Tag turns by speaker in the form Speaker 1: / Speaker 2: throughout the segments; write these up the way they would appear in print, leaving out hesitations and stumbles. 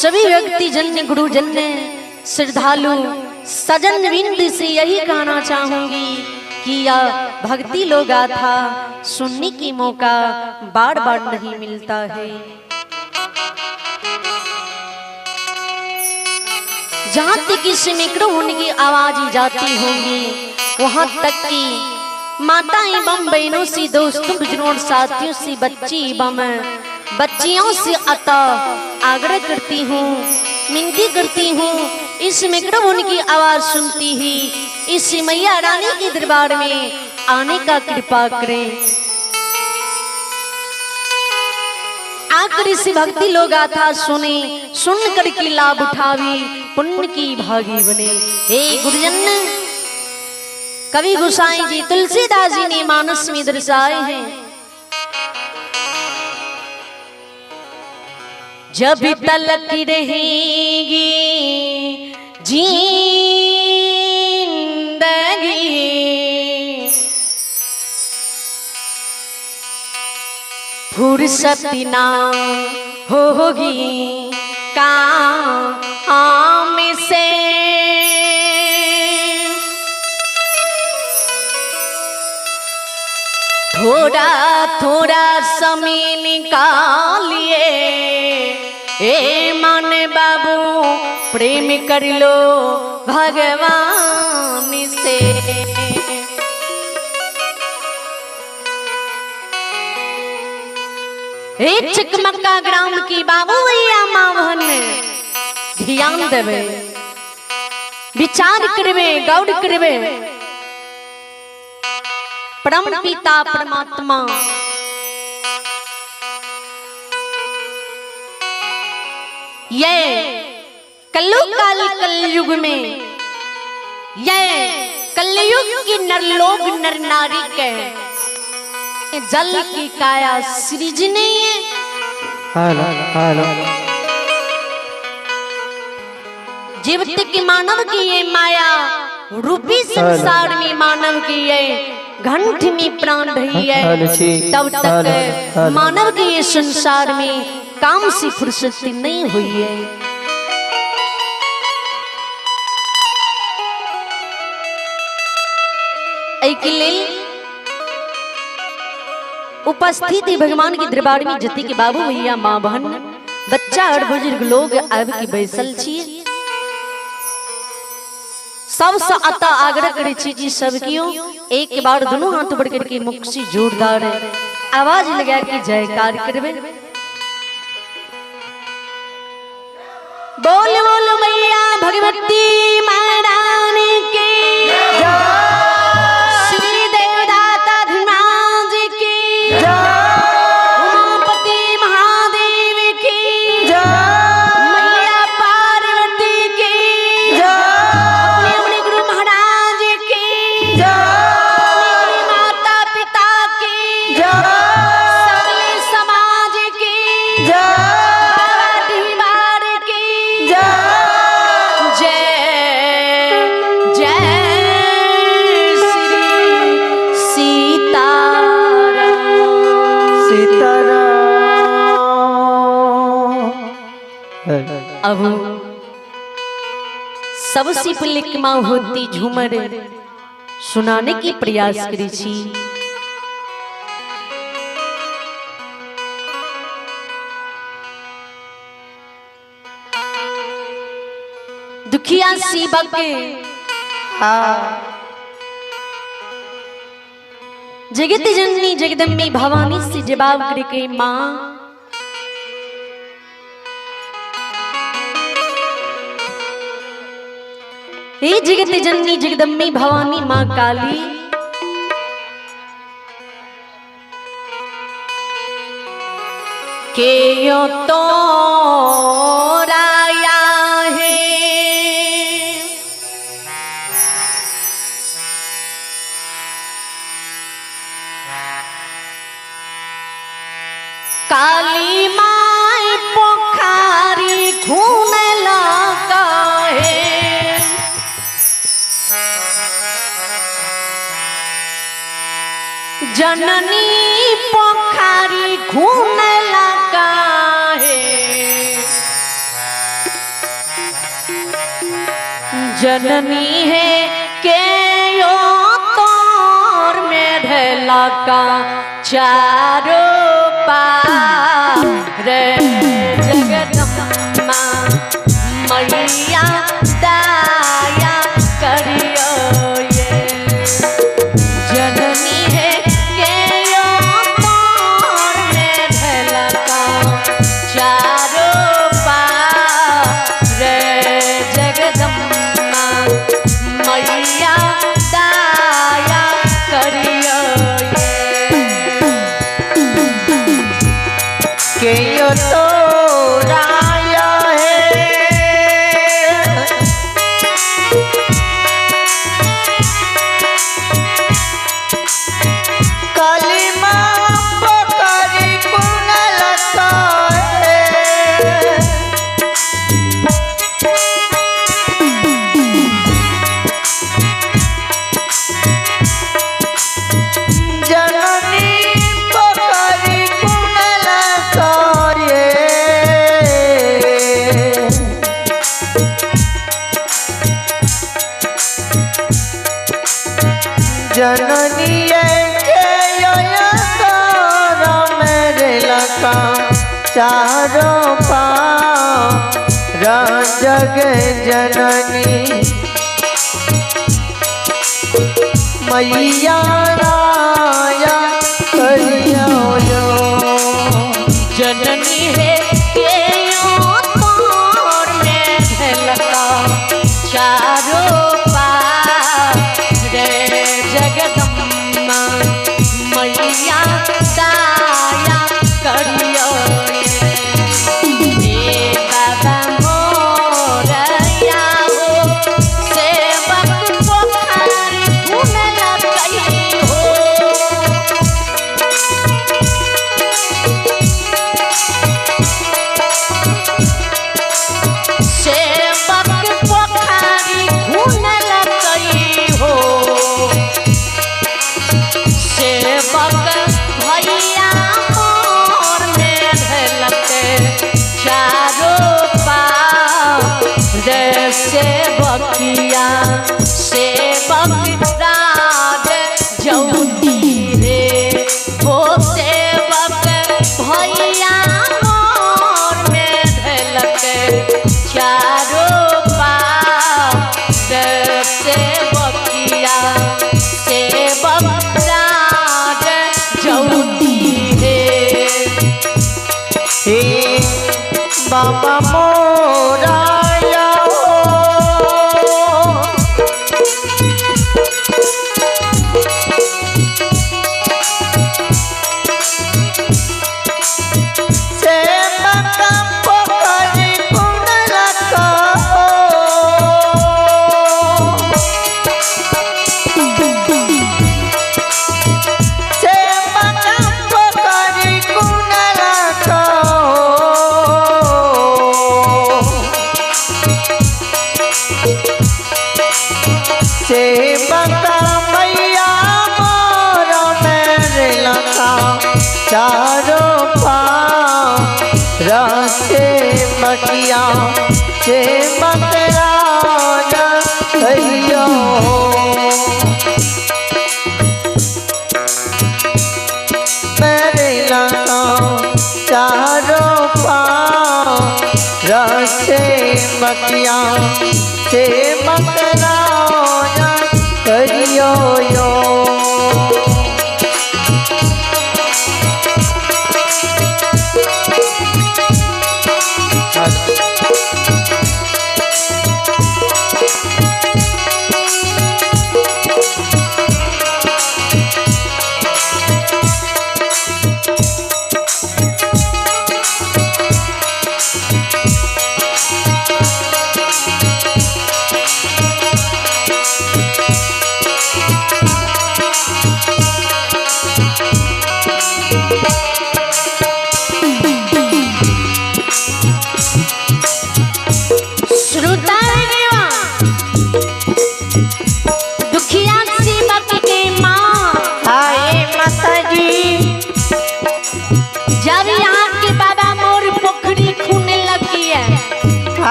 Speaker 1: सभी व्यक्ति जन गुरुजन श्रद्धालु सजन बिंद से यही कहना चाहूंगी कि यह भक्ति लोक गाथा सुनने की मौका बार बार नहीं मिलता है। जहाँ तक इस माइक्रोफोन की आवाज ही जाती होगी वहां तक कि माता एवं बहनों से, दोस्तों, बुजुर्गों, साथियों से, बच्ची एवं बच्चियों से अता आग्रह करती हूँ, विनती करती हूँ, इस माइक्रोफोन की आवाज सुनती ही इस मैया रानी के दरबार में आने का कृपा करें। आकर इस भक्ति लोक गाथा सुने, सुन कर की लाभ उठावी, पुण्य की भागी बने। हे गुरुजन, कवि गोसाई जी तुलसीदास जी ने मानस में दर्शाए हैं, जब तलक रहेगी जिंदगी फुर्सत ना होगी काम से, थोड़ा थोड़ा समय निकालिए ए मन बाबू, प्रेम कर लो भगवान से। एक चकमक्का ग्राम की बाबू भैया माँ बहन ध्यान देवे, विचार करवे, गौर करवे। परम पिता परमात्मा ये कलयुग कलयुग में ये कलयुग की नरलोक नर नारी के जल की काया सृजने जीवित की मानव की ये माया रूपी संसार में मानव की ये घंट में प्राण रही है, तब तक मानव के ये संसार में काम से फुर्सत नहीं हुई है। एक लिए उपस्थित भगवान के दरबार में जति के बाबू भैया माँ बहन बच्चा और बुजुर्ग लोग अब की बैसल छिए, सबसे अता आग्रह करे छी सब कियो एक बार दोनों हाथ बढ़ करके मुख से जोरदार आवाज लगा के जयकार करबे। बोल बोल मैया भगवती महारानी की जय, श्री देवदाता धर्मराज की जय, उमापति महादेव की जय, मैया पार्वती की जय, अब सबसे पहले माँ होती झूमर सुनाने की प्रयास करी छी। दुखिया सेवक जगत जननी जगदम्बी भवानी से जवाब करके माँ हे जगत जननी जगदम्बी भवानी माँ काली, के यो तो राया है काली माई पोखारी खून लगा है, जननी पोखारी खून लगा है, जननी है के यो तोर में ढेला का चारों पार रे जगदम्बा मैया दया करियो ये जननी है के यो तोर में ढेला का चारों पार रे जगदम्बा मैया दया करियो
Speaker 2: के यो तो राया है कालीमा पकड़ी कुनल है जननी पकड़ी कुनल जननी के मेरे लका चारों पाँव जग जननी मैया राया करियो
Speaker 1: जननी है के यो तोर में ढलका चारों पार रे जगदम्बा मैया दया करियो ये बाबा मोरया हो सेवक पोखरी भूनल कई हो सेवक पोखरी भूनल कई हो सेवक भैया मोर में ढलके चारों पाँव रे सेवकिया सेवक राज जौती रे वो सेवक भैया मोर में ढलके चारों पाँव रे सेवकिया सेवक राज जौती रे
Speaker 2: हे बाबा मोराया सेवक पकड़ी कुंडल सेवक पकड़ी कुंडल सेवक मैया मोर मेरे लखा चारों पाँव रखे मकिया सेवक राज कहियो मेरे लखा चारों पाँव रखे मकिया सेवक राज करियो यो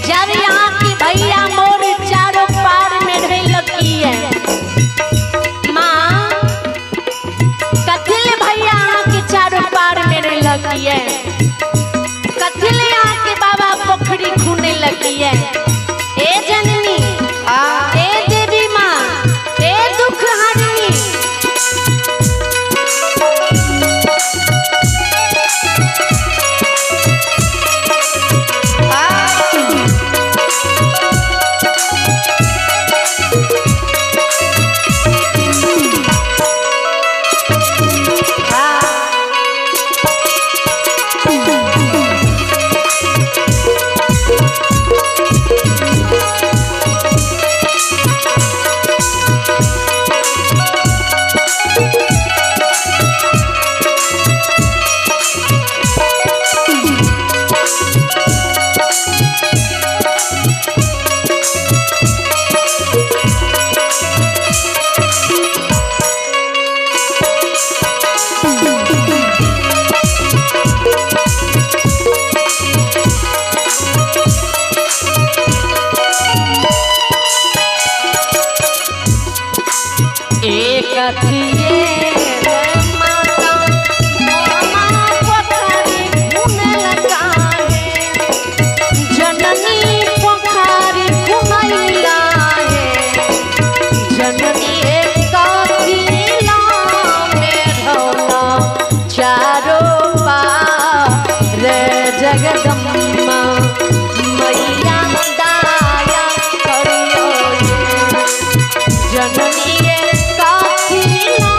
Speaker 1: जब यहाँ की भैया मोर लगी है, कथिले आके बाबा पोखरी खूने लगी है। ए जननी, ए देवी माँ, ए दुख हरनी, जगदम्मा मैया दाया करियो जननी काथिला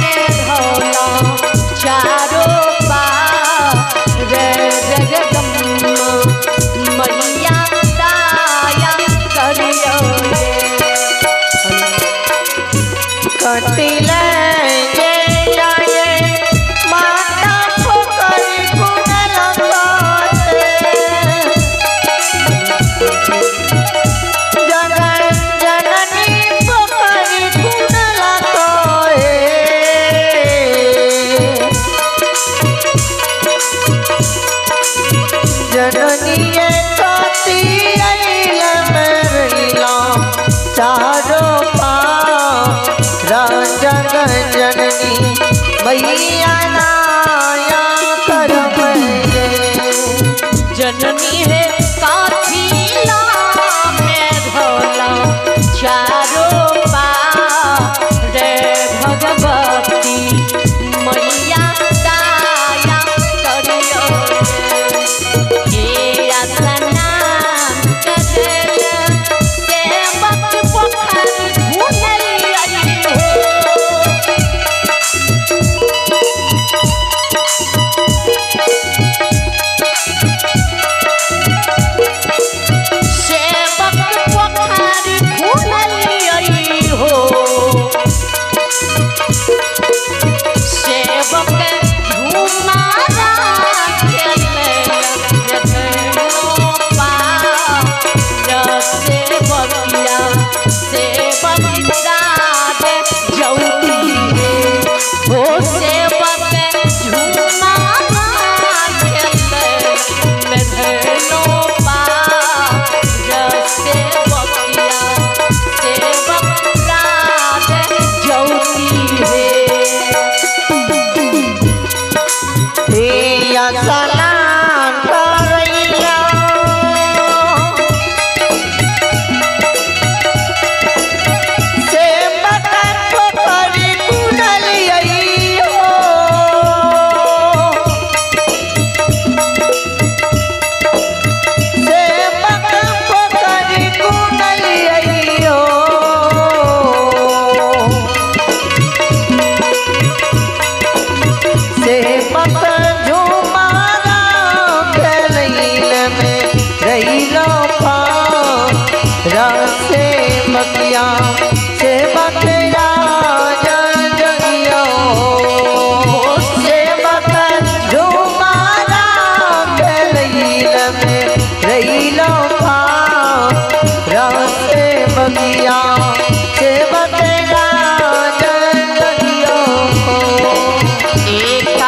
Speaker 1: में धौला चारो पार जगदम्मा मैया दाया करियो
Speaker 2: कटिले जननी काती चारो जग जननी मैया नाया करम
Speaker 1: जननी है काथिला में धौला चारो पार भगवती मैया दाया करियो
Speaker 2: से बकरा जगियो से बकर झुमारा गलील में रहीलो से बगिया से बकरा जगियो
Speaker 1: एक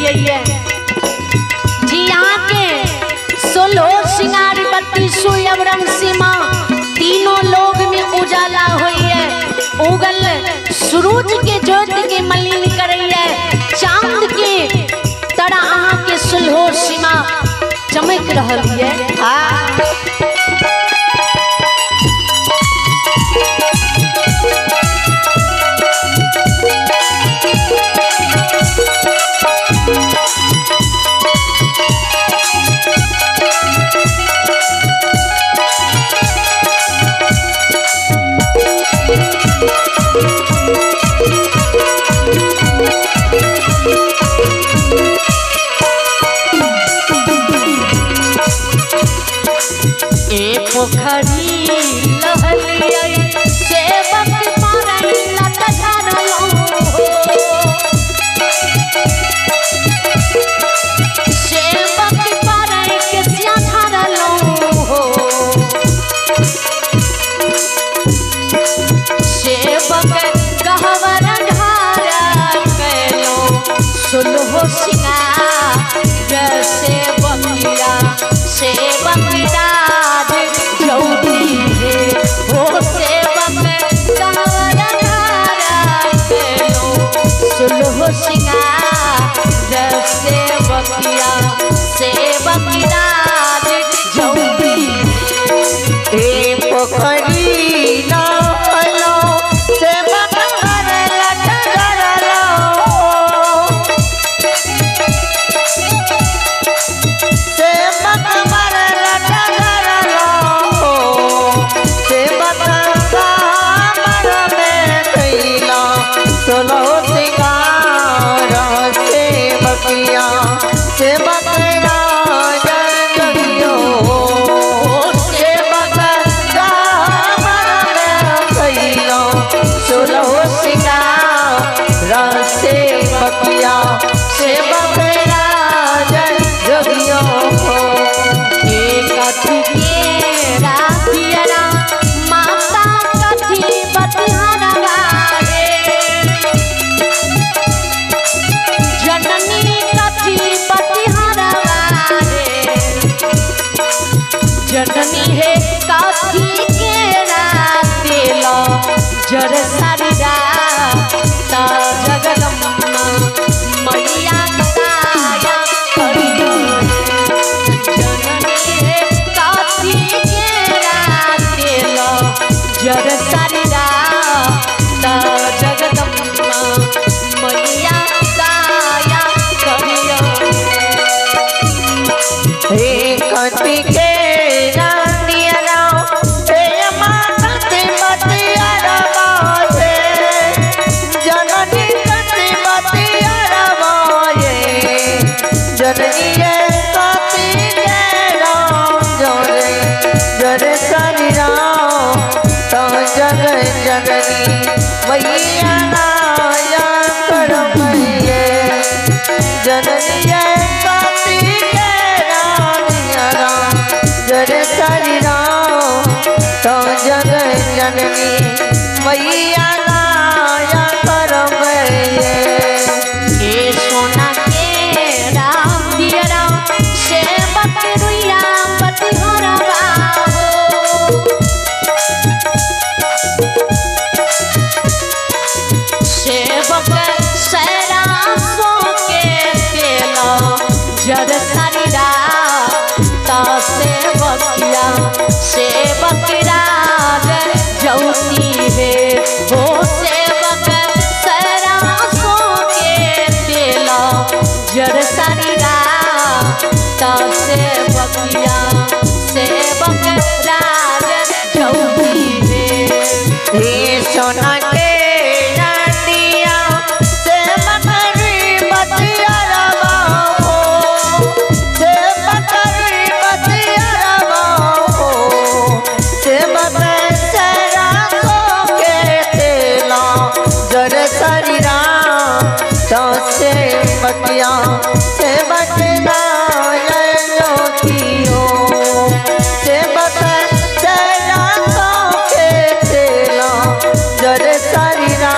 Speaker 1: है जी। यहाँ के सोलो सिंगार बत्ती सुयवरम सीमा तीनों लोग में उजाला हुई है। उगल सूरज के ज्योत के मलिन करई है, चांद के तड़ा अहाँ के सुलहो सीमा चमक रही है। पोखरी लहलिया सेवक पारन लट झरलो, सेवक पारन के सिया झरलो, सेवक गहवर धारा कैलो सुलहो सिंगार जैसे बकिया सेवक राज जौती है। हो सेवक गहवर धारा कैलो सुलहो सिंगार जैसे बकिया सेवक राज जौती है।
Speaker 2: पोखरी ना पलो सेवक घर लट झरलो, सेवक घर लट झरलो, सेवक कामर में कैला सोलहो सिंगार सेवकिया सेवक राज जगियो, सेवक कामर में कैला सोलहो सिंगार सेवकिया सेवक राज जगियो।
Speaker 1: कथी के रातियरा माता कथी बतिहारवा रे, जननी कथी बतिहारवा रे, जननी है कथी के रातिला जर सारिया ता जगदम्मा मैया ताया करियो। जर सारिया ता जगदम्मा मैया ताया करियो।
Speaker 2: हे कथी के रानिया हे माता ते बतियारवा रे, जननी कथी बतियारवा रे, जननी ये कथी के राम जोरे जरे सारिया तो जग जननी मैया नाया करमैये, जननी ये कथी के रानिया जरे सारिया तो जग जननी मैया नाया करमैये।
Speaker 1: ए सोना के राम दियरा सेवक रुइया बतिहारवा हो, सेवक सैरासो के तेला जर सारिया ता सेवकिया सेवक राज जौती है। हो सेवक सैरासो के तेला जर सारिया ता सेवकिया सेवक राज जौती है।
Speaker 2: हे सोना के रानिया सेवक री बतियारवा हो, सेवक री बतियारवा हो, सेवक सैरासो के तेला जर सारिया तो सेवकिया सेवक नाया कियो, सेवक सैरासो के तेला जर सारिया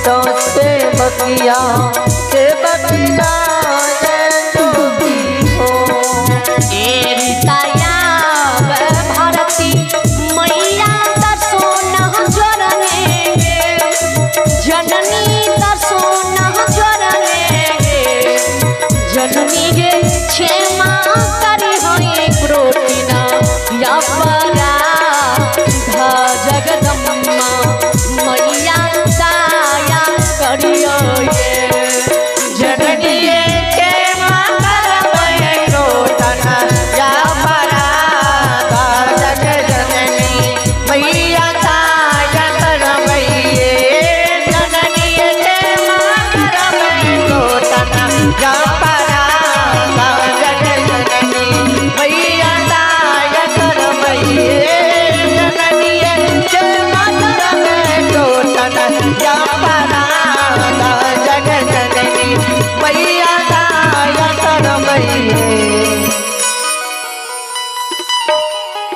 Speaker 2: तो सेवकिया सेवक
Speaker 1: परा धा जगदम्मा मैया दाया करियो ये
Speaker 2: जननी के मातर बैठो तना या परा धा जग जननी मैया दाया करवैये जननी के मातर बैठो तना या परा धा जग जननी मैया दाया करवैये जननी के मातर बैठो तना या परा धा जग जननी मैया दाया करवैये।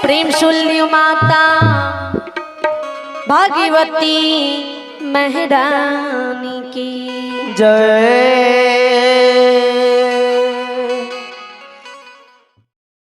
Speaker 1: प्रेम शूल्य माता भागवती महारानी की
Speaker 2: जय